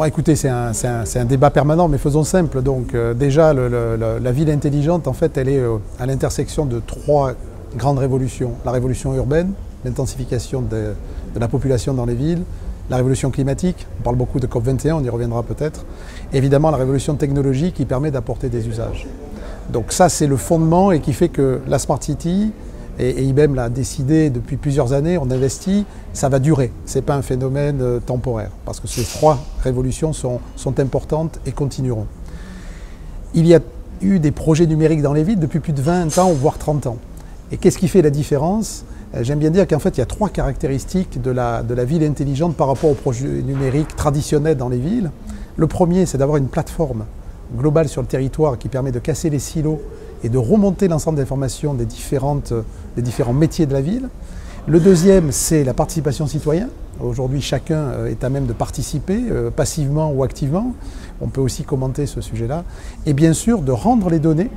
Bon, écoutez, c'est un débat permanent, mais faisons simple. Donc, déjà, la ville intelligente, en fait, elle est à l'intersection de trois grandes révolutions. La révolution urbaine, l'intensification de la population dans les villes, la révolution climatique, on parle beaucoup de COP21, on y reviendra peut-être, et évidemment la révolution technologique qui permet d'apporter des usages. Donc ça, c'est le fondement et qui fait que la Smart City, et IBM l'a décidé depuis plusieurs années, on investit, ça va durer. Ce n'est pas un phénomène temporaire, parce que ces trois révolutions sont importantes et continueront. Il y a eu des projets numériques dans les villes depuis plus de 20 ans, voire 30 ans. Et qu'est-ce qui fait la différence? J'aime bien dire qu'en fait, il y a trois caractéristiques de la ville intelligente par rapport aux projets numériques traditionnels dans les villes. Le premier, c'est d'avoir une plateforme globale sur le territoire qui permet de casser les silos et de remonter l'ensemble des informations des différents métiers de la ville. Le deuxième, c'est la participation citoyenne. Aujourd'hui, chacun est à même de participer, passivement ou activement. On peut aussi commenter ce sujet-là. Et bien sûr, de rendre les données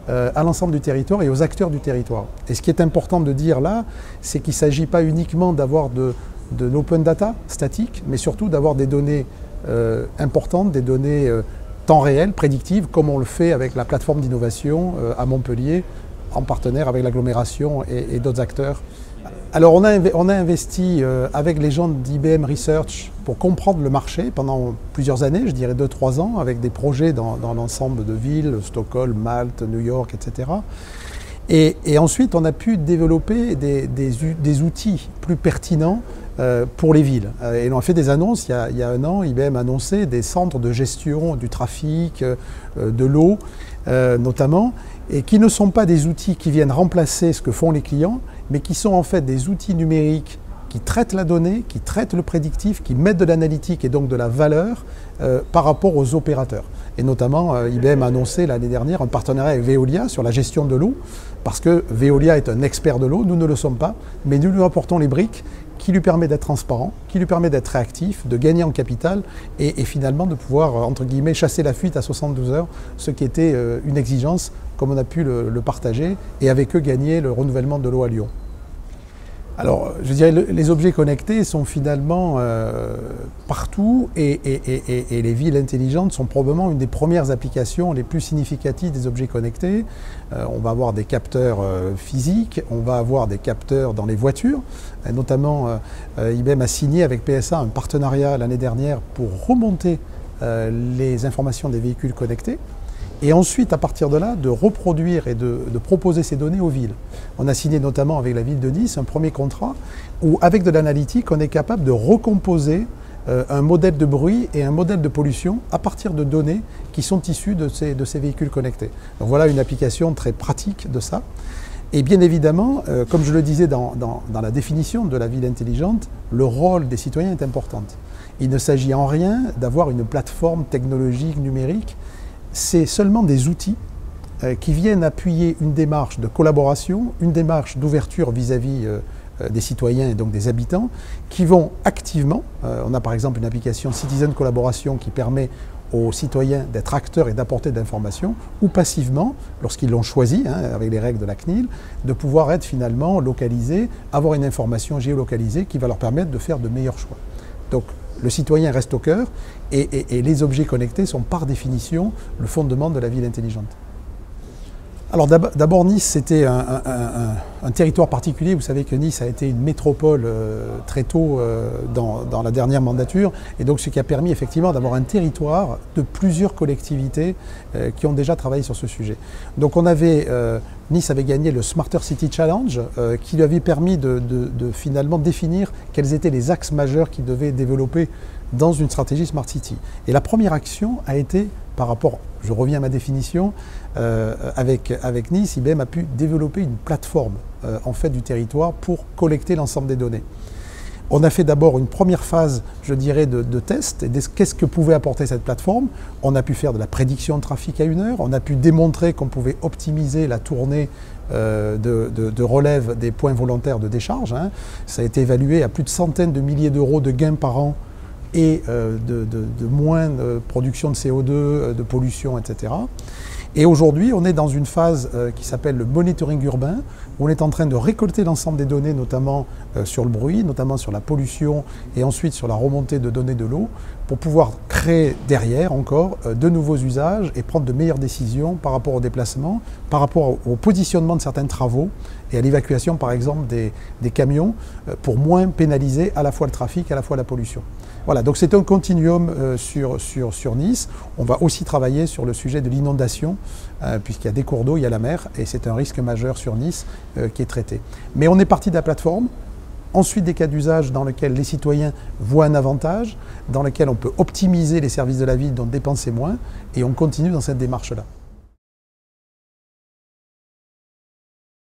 à l'ensemble du territoire et aux acteurs du territoire. Et ce qui est important de dire là, c'est qu'il ne s'agit pas uniquement d'avoir de l'open data statique, mais surtout d'avoir des données importantes, des données temps réel, prédictives, comme on le fait avec la plateforme d'innovation à Montpellier, en partenaire avec l'agglomération et d'autres acteurs. Alors on a investi avec les gens d'IBM Research pour comprendre le marché pendant plusieurs années, je dirais 2-3 ans, avec des projets dans l'ensemble de villes, Stockholm, Malte, New York, etc. Et ensuite on a pu développer des outils plus pertinents pour les villes. Et on a fait des annonces, il y a un an, IBM a annoncé des centres de gestion du trafic, de l'eau notamment, et qui ne sont pas des outils qui viennent remplacer ce que font les clients, mais qui sont en fait des outils numériques qui traitent la donnée, qui traitent le prédictif, qui mettent de l'analytique et donc de la valeur par rapport aux opérateurs. Et notamment, IBM a annoncé l'année dernière un partenariat avec Veolia sur la gestion de l'eau, parce que Veolia est un expert de l'eau, nous ne le sommes pas, mais nous lui apportons les briques qui lui permet d'être transparent, qui lui permet d'être réactif, de gagner en capital et finalement de pouvoir, entre guillemets, chasser la fuite à 72 heures, ce qui était une exigence, comme on a pu le partager, et avec eux gagner le renouvellement de l'eau à Lyon. Alors, je dirais, les objets connectés sont finalement partout et les villes intelligentes sont probablement une des premières applications les plus significatives des objets connectés. On va avoir des capteurs physiques, on va avoir des capteurs dans les voitures. Notamment, IBM a signé avec PSA un partenariat l'année dernière pour remonter les informations des véhicules connectés. Et ensuite, à partir de là, de reproduire et de proposer ces données aux villes. On a signé notamment avec la ville de Nice un premier contrat où, avec de l'analytique, on est capable de recomposer un modèle de bruit et un modèle de pollution à partir de données qui sont issues de ces véhicules connectés. Donc voilà une application très pratique de ça. Et bien évidemment, comme je le disais dans la définition de la ville intelligente, le rôle des citoyens est important. Il ne s'agit en rien d'avoir une plateforme technologique numérique. C'est seulement des outils qui viennent appuyer une démarche de collaboration, une démarche d'ouverture vis-à-vis des citoyens et donc des habitants, qui vont activement, on a par exemple une application Citizen Collaboration qui permet aux citoyens d'être acteurs et d'apporter de l'information, ou passivement, lorsqu'ils l'ont choisi, avec les règles de la CNIL, de pouvoir être finalement localisés, avoir une information géolocalisée qui va leur permettre de faire de meilleurs choix. Donc, le citoyen reste au cœur et les objets connectés sont par définition le fondement de la ville intelligente. Alors d'abord Nice, c'était un territoire particulier. Vous savez que Nice a été une métropole très tôt dans la dernière mandature, et donc ce qui a permis effectivement d'avoir un territoire de plusieurs collectivités qui ont déjà travaillé sur ce sujet. Donc Nice avait gagné le Smarter City Challenge qui lui avait permis de finalement définir quels étaient les axes majeurs qu'il devait développer dans une stratégie Smart City. Et la première action a été par rapport, je reviens à ma définition, avec Nice, IBM a pu développer une plateforme en fait du territoire pour collecter l'ensemble des données. On a fait d'abord une première phase, je dirais, de test, et qu'est-ce que pouvait apporter cette plateforme. On a pu faire de la prédiction de trafic à 1 heure, on a pu démontrer qu'on pouvait optimiser la tournée de relève des points volontaires de décharge. Ça a été évalué à plus de centaines de milliers d'euros de gains par an et de moins de production de CO2, de pollution, etc. Et aujourd'hui, on est dans une phase qui s'appelle le monitoring urbain, où on est en train de récolter l'ensemble des données, notamment sur le bruit, notamment sur la pollution et ensuite sur la remontée de données de l'eau, pour pouvoir créer derrière encore de nouveaux usages et prendre de meilleures décisions par rapport au déplacement, par rapport au positionnement de certains travaux et à l'évacuation par exemple des camions pour moins pénaliser à la fois le trafic et à la fois la pollution. Voilà, donc c'est un continuum sur Nice. On va aussi travailler sur le sujet de l'inondation, puisqu'il y a des cours d'eau, il y a la mer, et c'est un risque majeur sur Nice qui est traité. Mais on est parti de la plateforme, ensuite des cas d'usage dans lesquels les citoyens voient un avantage, dans lesquels on peut optimiser les services de la ville, donc dépenser moins, et on continue dans cette démarche-là.